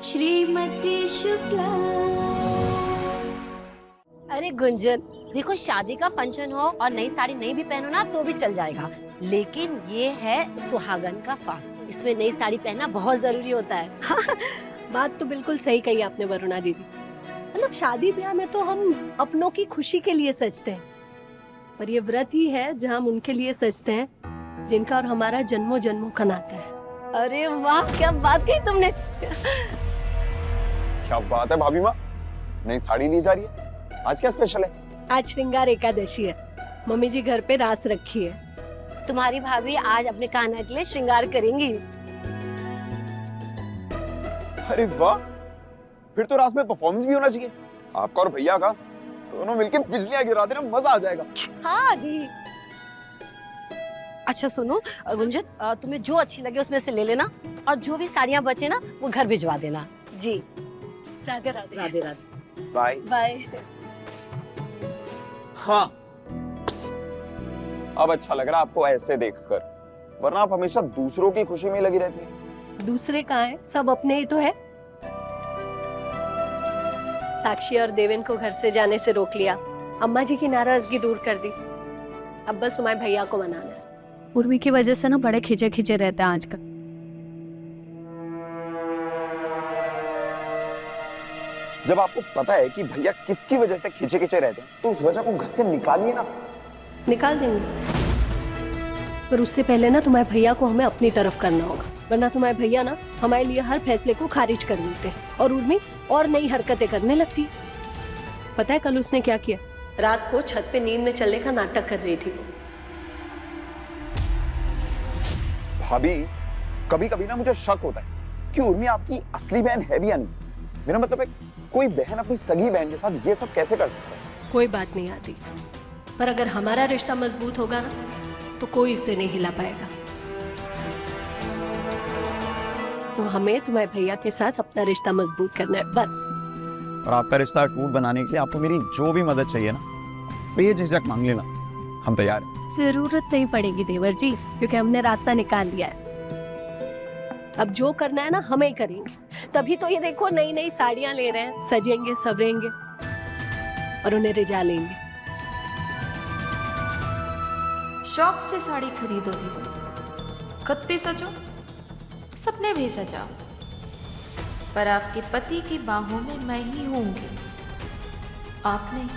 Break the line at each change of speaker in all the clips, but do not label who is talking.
श्रीमती शुक्ला।
अरे गुंजन, देखो शादी का फंक्शन हो और नई साड़ी नहीं भी पहनो ना तो भी चल जाएगा, लेकिन ये है सुहागन का फास्ट, इसमें नई साड़ी पहनना बहुत जरूरी होता है।
बात तो बिल्कुल सही कही आपने वरुणा दीदी। मतलब शादी ब्याह में तो हम अपनों की खुशी के लिए सजते हैं, पर ये व्रत ही है जहाँ हम उनके लिए सजते हैं जिनका और हमारा जन्मों जन्मों का नाता है।
अरे वाह, क्या बात कही तुमने।
क्या बात है भाभी माँ, नई साड़ी ली जा रही है, आज क्या स्पेशल है?
आज श्रृंगार एकादशी है, मम्मी जी घर पे रास रखी है।
तुम्हारी भाभी आज अपने कान्हा के लिए श्रृंगार करेंगी।
अरे वाह, फिर तो रात में परफॉर्मेंस भी होना चाहिए, आपका और भैया का, दोनों मिलके बिजलियां गिरा देना, मजा आ जाएगा।
हाँ दी।
अच्छा सुनो गुंजन, तुम्हें जो अच्छी लगे उसमें से ले लेना, और जो भी साड़ियाँ बचे ना वो घर भिजवा देना। जी,
राधे राधे।
राधे राधे।
Bye
bye.
हाँ, अब अच्छा लग रहा है आपको ऐसे देखकर, वरना आप हमेशा दूसरों की खुशी में लगी रहती है।
दूसरे कहाँ है, सब अपने ही तो है। साक्षी और देवेन को घर से जाने से रोक लिया, अम्मा जी की नाराजगी दूर कर दी, अब बस तुम्हारे भैया को मनाना है।
उर्मी की वजह से ना बड़े खिंचे खिंचे रहते हैं आजकल।
जब आपको पता है कि भैया किसकी वजह से खींचे खींचे रहते हैं, तो उस वजह को घर से निकालिए ना।
निकाल देंगे, पर उससे पहले ना तुम्हारे भैया को हमें अपनी तरफ करना होगा, वरना तुम्हारे भैया ना हमारे लिए हर फैसले को खारिज कर देते हैं और उर्मी और नई हरकतें करने लगती। पता है कल उसने क्या किया? रात को छत पे नींद में चलने का नाटक कर रही थी वो।
भाभी, कभी कभी ना मुझे शक होता है कि उर्मी आपकी असली बहन है भी या नहीं। मेरा मतलब है, कोई बहन अपनी सगी बहन के साथ ये सब कैसे कर सकता है?
कोई बात नहीं आती, पर अगर हमारा रिश्ता मजबूत होगा ना तो कोई इसे नहीं हिला पाएगा। तो हमें तुम्हारे भैया के साथ अपना रिश्ता मजबूत करना है बस।
और आपका रिश्ता अटूट बनाने के लिए आपको मेरी जो भी मदद चाहिए ना, बेझिझक मांग लेना, हम तैयार हैं।
जरूरत नहीं पड़ेगी देवर जी, क्योंकि हमने रास्ता निकाल लिया है। अब जो करना है ना हमें ही करेंगे, तभी तो ये देखो नई नई साड़ियां ले रहे हैं, सजेंगे सवरेंगे और उन्हें रिझा लेंगे।
शौक से साड़ी खरीदो दीदी, खुद भी सजो, सपने भी सजाओ, पर आपके पति की बाहों में मैं ही होंगी, आप नहीं।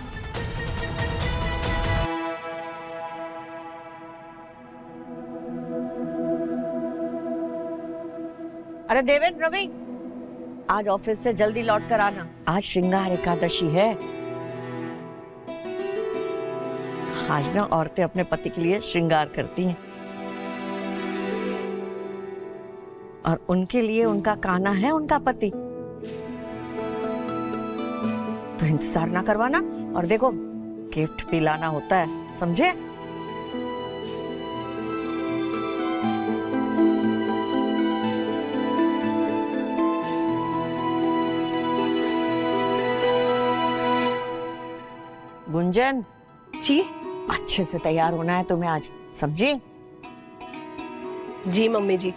अरे देवेन, रवि, आज ऑफिस से जल्दी लौट कर आना, आज श्रृंगार एकादशी है। आज ना औरतें अपने पति के लिए श्रृंगार करती हैं, और उनके लिए उनका कान्हा है उनका पति। तो इंतजार ना करवाना, और देखो गिफ्ट भी लाना होता है, समझे? गुंजन
जी
अच्छे से तैयार होना है तुम्हें आज, समझी?
जी मम्मी जी,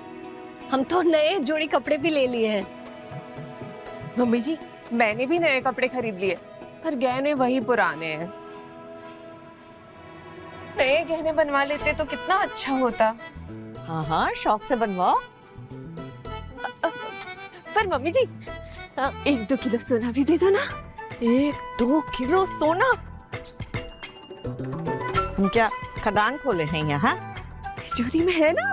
हम तो नए जोड़ी कपड़े भी ले लिए हैं।
मम्मी जी, मैंने भी नए कपड़े खरीद लिए, पर गहने वही पुराने हैं। नए गहने बनवा लेते तो कितना अच्छा होता।
हाँ हाँ, शौक से बनवाओ।
पर मम्मी जी, 1-2 किलो सोना भी दे दो ना।
1-2 किलो सोना? हम क्या खदान खोले हैं यहाँ?
तिजोरी में है ना।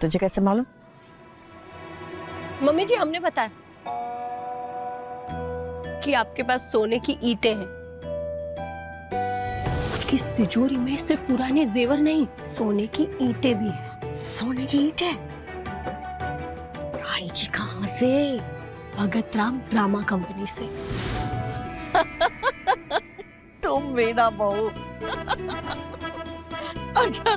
तुझे कैसे मालूम?
मम्मी जी हमने बताया कि आपके पास सोने की ईंटें हैं। आपकी इस तिजोरी में सिर्फ पुराने जेवर नहीं, सोने की ईंटें भी हैं।
सोने की ईंटें? आएगी कहाँ से?
भगत राम ड्रामा कंपनी से।
तुम मेरा बहू। अच्छा,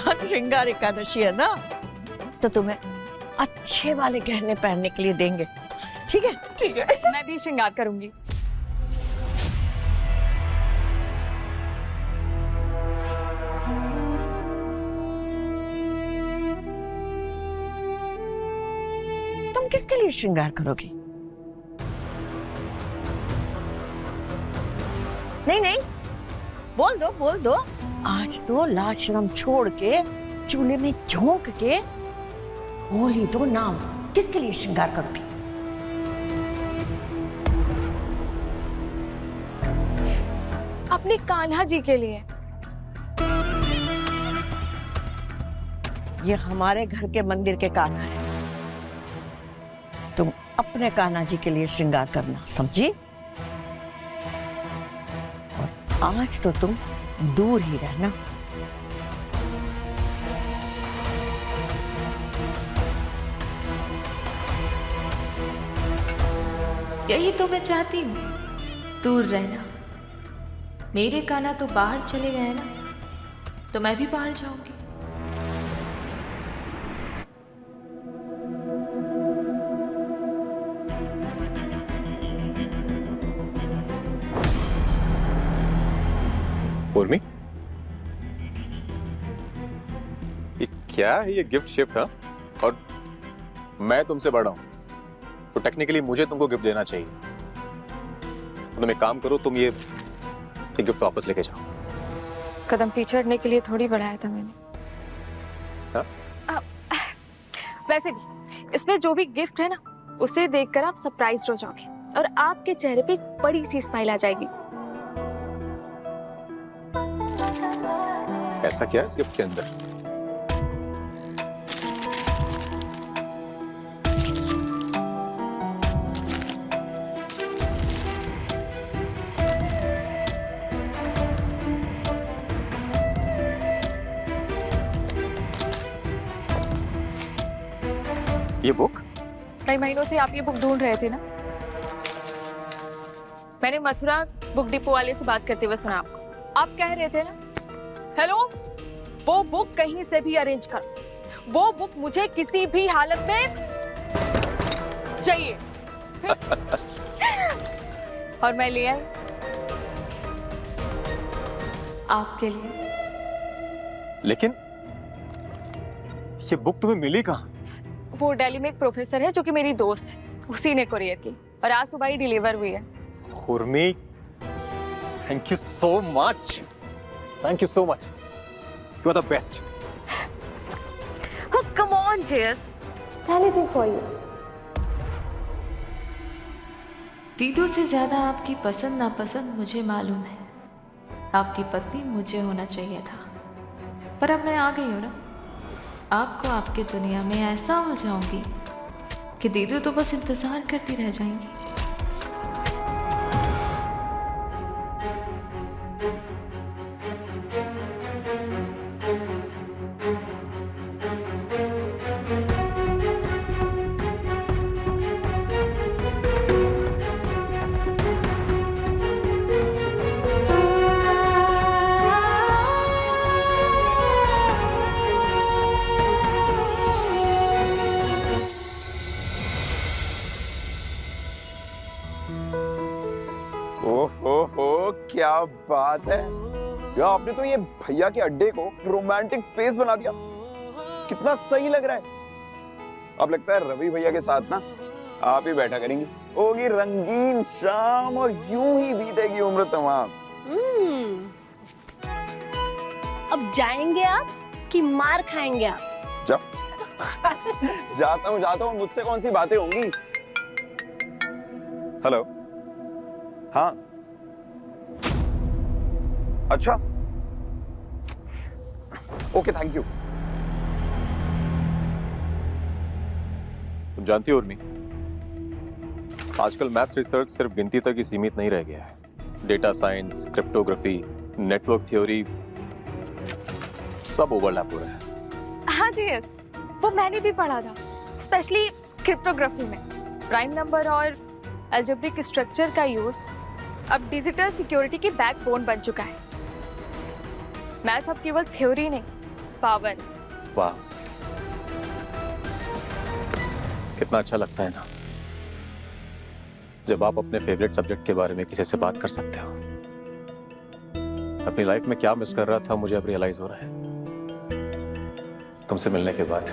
आज श्रृंगार एकादशी है ना, तो तुम्हें अच्छे वाले गहने पहनने के लिए देंगे, ठीक है?
ठीक है, मैं भी श्रृंगार करूंगी।
किसके लिए श्रृंगार करोगी? नहीं नहीं, बोल दो बोल दो। आज तो लाज शर्म छोड़ के चूल्हे में झोंक के बोल ही दो नाम, किसके लिए श्रृंगार करोगी?
अपने कान्हा जी के लिए।
ये हमारे घर के मंदिर के कान्हा है, तुम अपने कान्हा जी के लिए श्रृंगार करना, समझी? और आज तो तुम दूर ही रहना।
यही तो मैं चाहती हूँ, दूर रहना। मेरे कान्हा तो बाहर चले गए ना, तो मैं भी बाहर जाऊंगी।
उर्मी, ये क्या है? ये गिफ्ट शिफ्ट? हाँ, और मैं तुमसे बड़ा हूं, तो टेक्निकली मुझे तुमको गिफ्ट देना चाहिए। तुम एक काम करो, तुम ये गिफ्ट वापस लेके जाओ।
कदम पीछे हटने के लिए थोड़ी बढ़ाया था मैंने।
हाँ?
वैसे भी इसमें जो भी गिफ्ट है ना, उसे देखकर आप सरप्राइज हो जाओगे और आपके चेहरे पे एक बड़ी सी स्माइल आ जाएगी।
ऐसा क्या है इस गिफ्ट के अंदर? ये बुक?
कई महीनों से आप ये बुक ढूंढ रहे थे ना। मैंने मथुरा बुक डिपो वाले से बात करते हुए सुना आपको। आप कह रहे थे ना, हेलो, वो बुक कहीं से भी अरेंज कर, वो बुक मुझे किसी भी हालत में चाहिए। और मैं ले आई आपके लिए।
लेकिन ये बुक तुम्हें मिली कहाँ?
वो दिल्ली में एक प्रोफेसर है जो कि मेरी दोस्त है, उसी ने कुरियर की और आज सुबह ही डिलीवर हुई है।
Urmi, thank you so much, thank you so much, you are the best.
Oh, come on, Jess. Anything for you.
दीदू से ज्यादा आपकी पसंद नापसंद मुझे मालूम है। आपकी पत्नी मुझे होना चाहिए था, पर अब मैं आ गई हूँ ना। आपको आपकी दुनिया में ऐसा उलझाऊंगी कि दीदू तो बस इंतजार करती रह जाएंगी।
ओहो, क्या बात है यार, आपने तो ये भैया के अड्डे को रोमांटिक स्पेस बना दिया। कितना सही लग रहा है। अब लगता है रवि भैया के साथ ना आप ही बैठा करेंगी, होगी रंगीन शाम और यूं ही बीतेगी उम्र तमाम।
अब जाएंगे आप कि मार खाएंगे आप?
जाता हूँ, मुझसे कौन सी बातें होंगी। हेलो, हाँ, अच्छा, ओके, थैंक यू।
तुम जानती हो उर्मी, आजकल मैथ्स रिसर्च सिर्फ गिनती तक ही सीमित नहीं रह गया है। Data science, cryptography, network theory सब ओवरलैप हो रहा है।
हाँ जी, यस, वो मैंने भी पढ़ा था, स्पेशली क्रिप्टोग्राफी में प्राइम नंबर और अलजेब्रिक स्ट्रक्चर का यूज अब डिजिटल सिक्योरिटी की बैकबोन बन चुका है। मैथ अब केवल थ्योरी नहीं, पावर।
वाह, कितना अच्छा लगता है ना जब आप अपने फेवरेट सब्जेक्ट के बारे में किसी से बात कर सकते हो। अपनी लाइफ में क्या मिस कर रहा था मुझे अब रियलाइज हो रहा है तुमसे मिलने के बाद।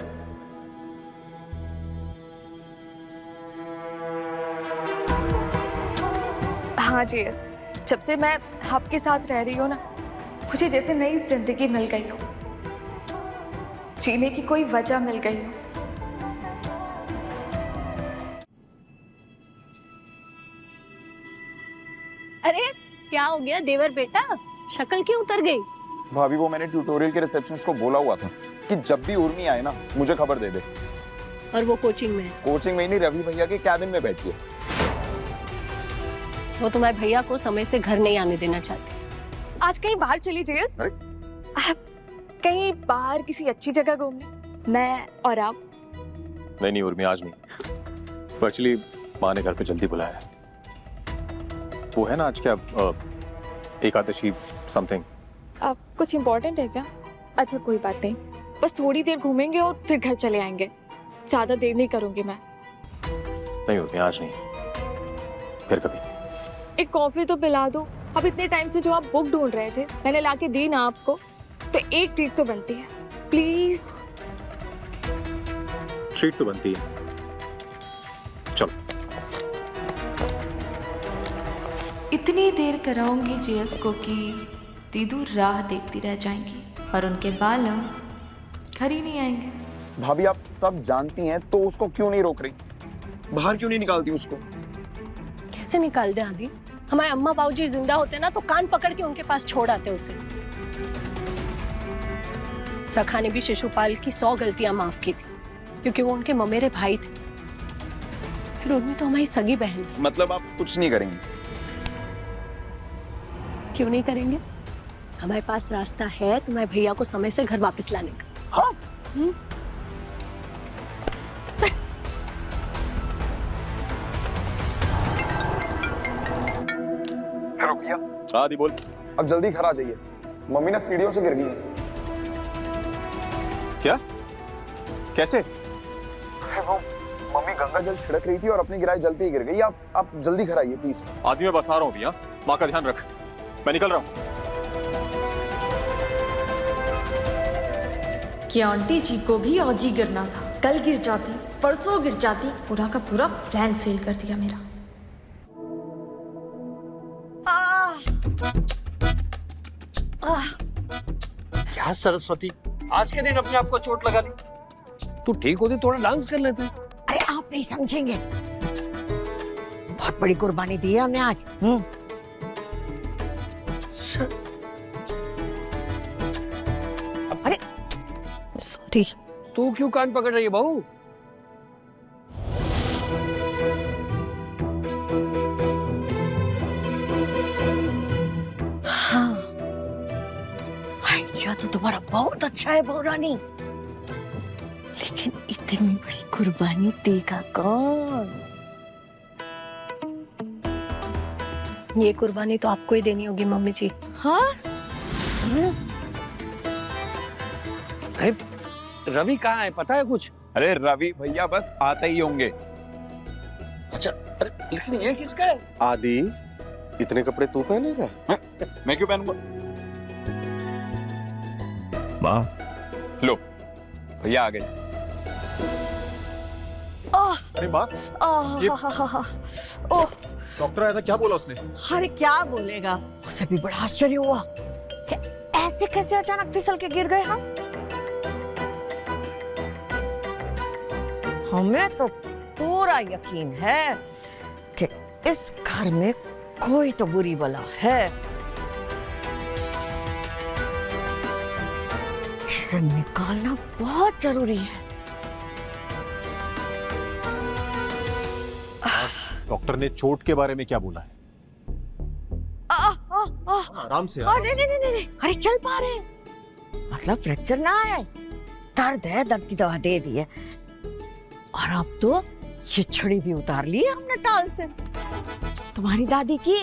हाँ जीएस, जब से मैं आपके साथ रह रही हूँ ना, मुझे जैसे नई जिंदगी मिल गई हो, जीने की कोई वजह मिल गई हो।
अरे क्या हो गया देवर बेटा, शक्ल क्यों उतर गई?
भाभी वो मैंने ट्यूटोरियल के रिसेप्शनिस्ट को बोला हुआ था कि जब भी उर्मी आए ना मुझे खबर दे दे।
और वो कोचिंग में?
कोचिंग में ही नहीं, रवि भैया के कैबिन में बैठी है।
वो तुम्हारे भैया को समय से घर नहीं आने देना चाहते।
आज कहीं बाहर चली जीएस, आप कहीं बाहर किसी अच्छी जगह घूमने, मैं और आप।
नहीं उर्मी, आज नहीं। एक्चुअली माँ ने घर पे जल्दी बुलाया है। वो है ना आज क्या एकादशी समथिंग।
अब कुछ इम्पोर्टेंट है क्या? अच्छा कोई बात नहीं, बस थोड़ी देर घूमेंगे और फिर घर चले आएंगे। ज्यादा देर नहीं करूंगी मैं।
नहीं उर्मी, आज नहीं, फिर कभी।
एक कॉफी तो पिला दो। अब इतने टाइम से जो आप बुक ढूंढ रहे थे मैंने लाके दी ना आपको, तो एक ट्रीट तो बनती है, प्लीज।
ट्रीट तो बनती है, चलो।
इतनी देर कराऊंगी जीएस को कि दीदू राह देखती रह जाएंगी और उनके बालम घर ही नहीं आएंगे।
भाभी आप सब जानती हैं तो उसको क्यों नहीं रोक रही? बाहर क्यों नहीं निकालती उसको?
कैसे निकाल दे आदि? हमारे अम्मा बाबूजी जिंदा होते ना तो कान पकड़ के उनके पास छोड़ आते उसे। सखा ने भी शिशुपाल की 100 गलतियां माफ की थी क्योंकि वो उनके ममेरे भाई थे। फिर उर्मी तो हमारी सगी बहन।
मतलब आप कुछ नहीं करेंगे?
क्यों नहीं करेंगे? हमारे पास रास्ता है तुम्हारे भैया को समय से घर वापस लाने का।
हाँ? हेलो भैया।
हाँ दी बोल।
अब जल्दी घर आ जाइए, मम्मी ना सीढ़ियों से गिर गई है।
क्या? कैसे?
वो मम्मी गंगा जल छिड़क रही थी और अपनी गिराई जल पे ही गिर गई। आप जल्दी घर आइए प्लीज।
आदि मैं बस आ रहा हूँ भैया, माँ का ध्यान रख, मैं निकल रहा हूँ।
क्या आंटी जी को भी आज ही गिरना था? कल गिर जाती, परसों गिर जाती, पूरा का पूरा प्लान फेल कर दिया मेरा।
क्या सरस्वती, आज के दिन अपने आप को चोट लगा ली? तू ठीक होती थोड़ा डांस कर लेते।
अरे आप नहीं समझेंगे, बहुत बड़ी कुर्बानी दी है हमने आज। अरे
सॉरी।
तू क्यों कान पकड़ रही है बहू?
हाँ, आइडिया तो तुम्हारा बहुत अच्छा है बहू रानी, लेकिन इतनी बड़ी कुर्बानी देगा कौन?
ये कुर्बानी तो आपको ही देनी होगी मम्मी जी।
हाँ?
अरे रवि कहाँ है, पता है कुछ?
अरे रवि भैया बस आते ही होंगे।
अच्छा, अरे लेकिन ये किसका है?
आदि, इतने कपड़े तू पहनेगा?
मैं क्यों पहनूंगा?
वाह,
लो भैया आ गए।
अरे माँ,
ओह,
डॉक्टर आया था, क्या बोला उसने?
अरे क्या बोलेगा, उसे भी बड़ा आश्चर्य हुआ कि ऐसे कैसे अचानक फिसल के गिर गए हम। हमें तो पूरा यकीन है कि इस घर में कोई तो बुरी बला है जिसे निकालना बहुत जरूरी है।
डॉक्टर ने चोट के बारे में क्या बोला है? आराम से।
नहीं, अरे चल पा रहे हैं, मतलब फ्रैक्चर ना है, दर्द है, दर्द की दवा दे दी है, और अब तो ये छड़ी भी उतार ली है हमने टाल से, तुम्हारी दादी की।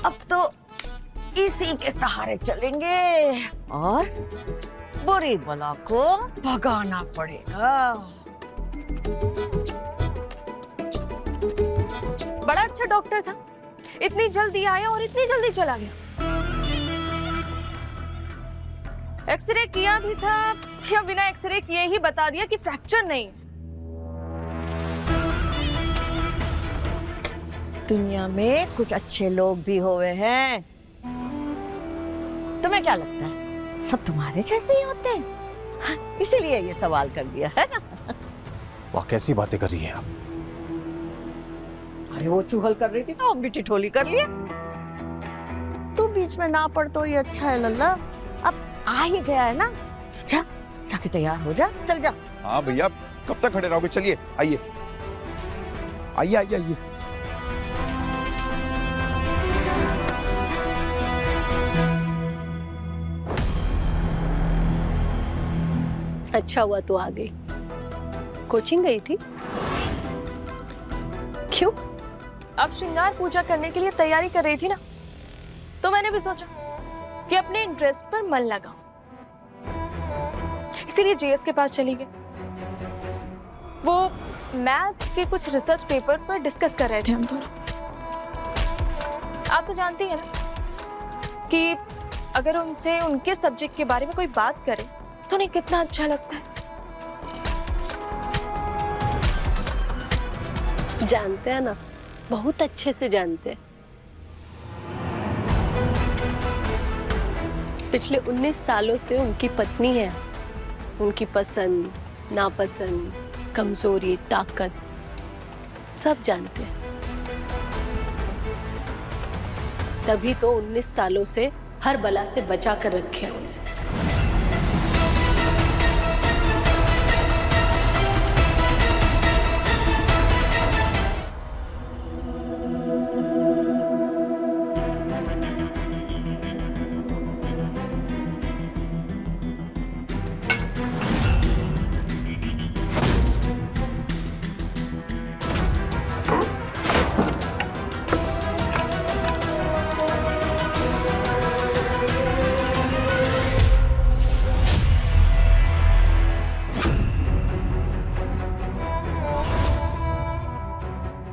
अब तो इसी के सहारे चलेंगे और बुरी बला को भगाना पड़ेगा।
बड़ा अच्छा डॉक्टर था, इतनी जल्दी आया और इतनी जल्दी चला गया। एक्सरे किया भी था या बिना एक्सरे किए ही बता दिया कि फ्रैक्चर नहीं।
दुनिया में कुछ अच्छे लोग भी हुए हैं। तुम्हें क्या लगता है सब तुम्हारे जैसे ही होते हैं? हाँ, इसीलिए ये सवाल कर दिया है ना।
वाह, कैसी बातें कर रही हैं आप।
अरे वो चुगल कर रही थी तो हम भी ठिठोली कर लिए। तू बीच में ना पड़ तो ये अच्छा है लल्ला। अब आ ही गया है ना, तो जा जाके तैयार हो जा, चल जा।
हाँ भैया, कब तक खड़े रहोगे? चलिए आइए आइए आइए आइए।
अच्छा हुआ तो आ गई। कोचिंग गई थी? क्यों?
अब श्रृंगार पूजा करने के लिए तैयारी कर रही थी ना, तो मैंने भी सोचा कि अपने इंटरेस्ट पर मन लगाऊं, इसीलिए जीएस के पास चली गई। वो मैथ्स के कुछ रिसर्च पेपर पर डिस्कस कर रहे थे हम दोनों। आप तो जानती हैं ना कि अगर उनसे उनके सब्जेक्ट के बारे में कोई बात करे तो उन्हें कितना अच्छा लगता है।
जानते हैं ना, बहुत अच्छे से जानते हैं। पिछले 19 सालों से उनकी पत्नी है। उनकी पसंद, नापसंद, कमजोरी, ताकत सब जानते हैं। तभी तो 19 सालों से हर बला से बचा कर रखे हैं उन्हें।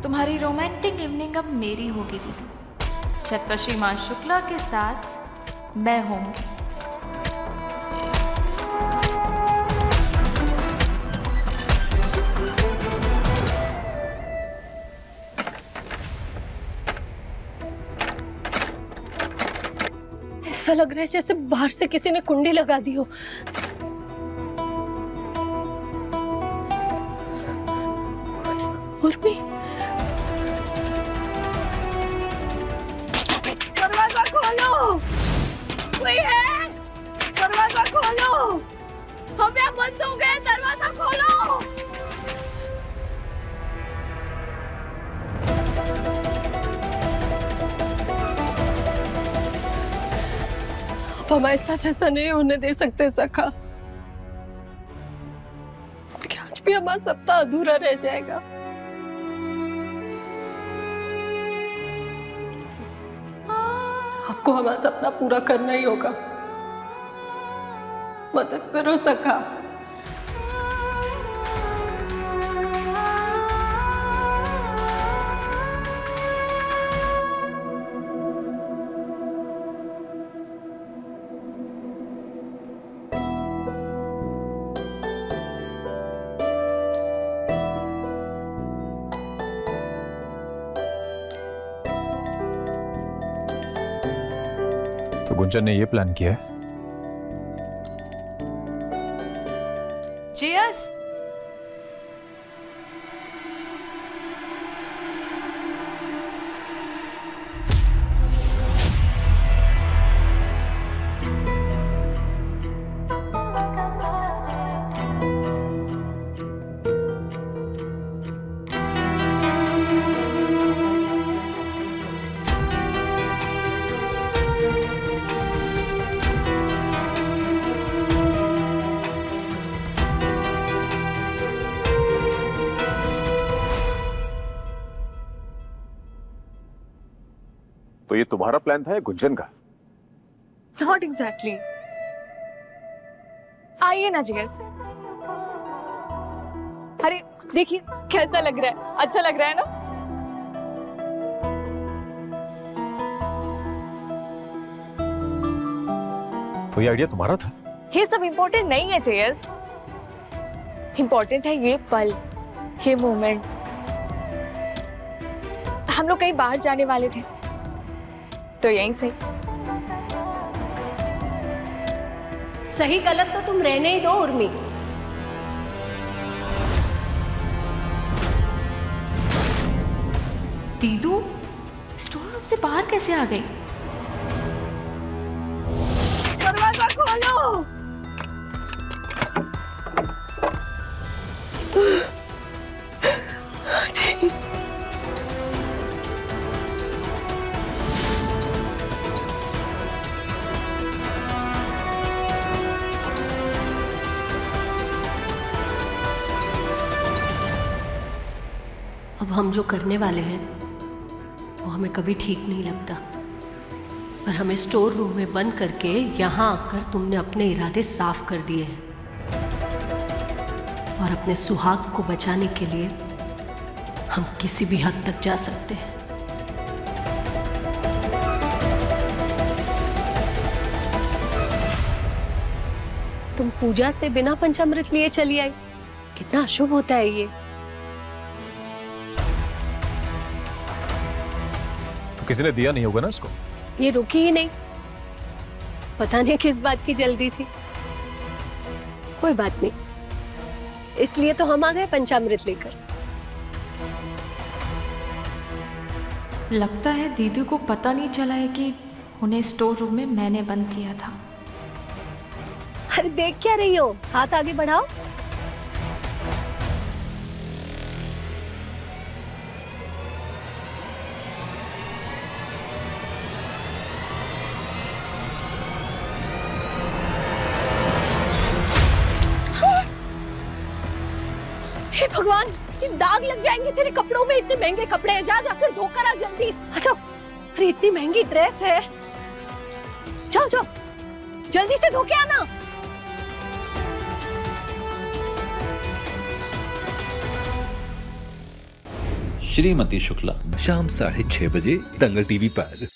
तुम्हारी रोमांटिक इवनिंग अब मेरी होगी दीदी। छत्रश्री मां शुक्ला के साथ मैं होंगी।
ऐसा लग रहा है जैसे बाहर से किसी ने कुंडी लगा दी हो। उर्मी, दरवाजा खोलो, कोई है? दरवाजा खोलो, हम यहाँ बंद हो गए, दरवाजा खोलो। आप हमारे साथ ऐसा नहीं होने दे सकते सखा। आज भी हमारा सपना अधूरा रह जाएगा। आपको हमारा सपना पूरा करना ही होगा। मदद करो सखा।
तो गुंजन ने ये प्लान किया है।
चीयर्स।
तो ये तुम्हारा प्लान था या गुंजन का?
Not exactly. आइए ना जीएस। अरे देखिए कैसा लग रहा है, अच्छा लग रहा है ना?
तो ये आइडिया तुम्हारा था?
ये सब इम्पोर्टेंट नहीं है जीएस। इम्पोर्टेंट है ये पल, ये मोमेंट। हम लोग कहीं बाहर जाने वाले थे, तो यहीं से।
सही गलत तो तुम रहने ही दो उर्मी।
दीदू स्टोर रूम से बाहर कैसे आ गई?
दरवाजा खोलो। अब हम जो करने वाले हैं वो हमें कभी ठीक नहीं लगता, पर हमें स्टोर रूम में बंद करके यहाँ आकर तुमने अपने इरादे साफ कर दिए हैं और अपने सुहाग को बचाने के लिए हम किसी भी हद तक जा सकते हैं। तुम पूजा से बिना पंचामृत लिए चली आई, कितना अशुभ होता है ये।
किसी ने दिया नहीं होगा ना इसको?
ये रुकी ही नहीं, पता नहीं किस बात की जल्दी थी। कोई बात नहीं, इसलिए तो हम आ गए पंचामृत लेकर।
लगता है दीदी को पता नहीं चला है कि उन्हें स्टोर रूम में मैंने बंद किया था।
अरे देख क्या रही हो, हाथ आगे बढ़ाओ। हे भगवान, ये दाग लग जाएंगे तेरे कपड़ों में। इतने महंगे कपड़े हैं, जा जाकर धोकर आ जल्दी। अच्छा, अरे इतनी महंगी ड्रेस है, जाओ जाओ जल्दी से धो के आना।
श्रीमती शुक्ला शाम 6:30 बजे दंगल टीवी पर।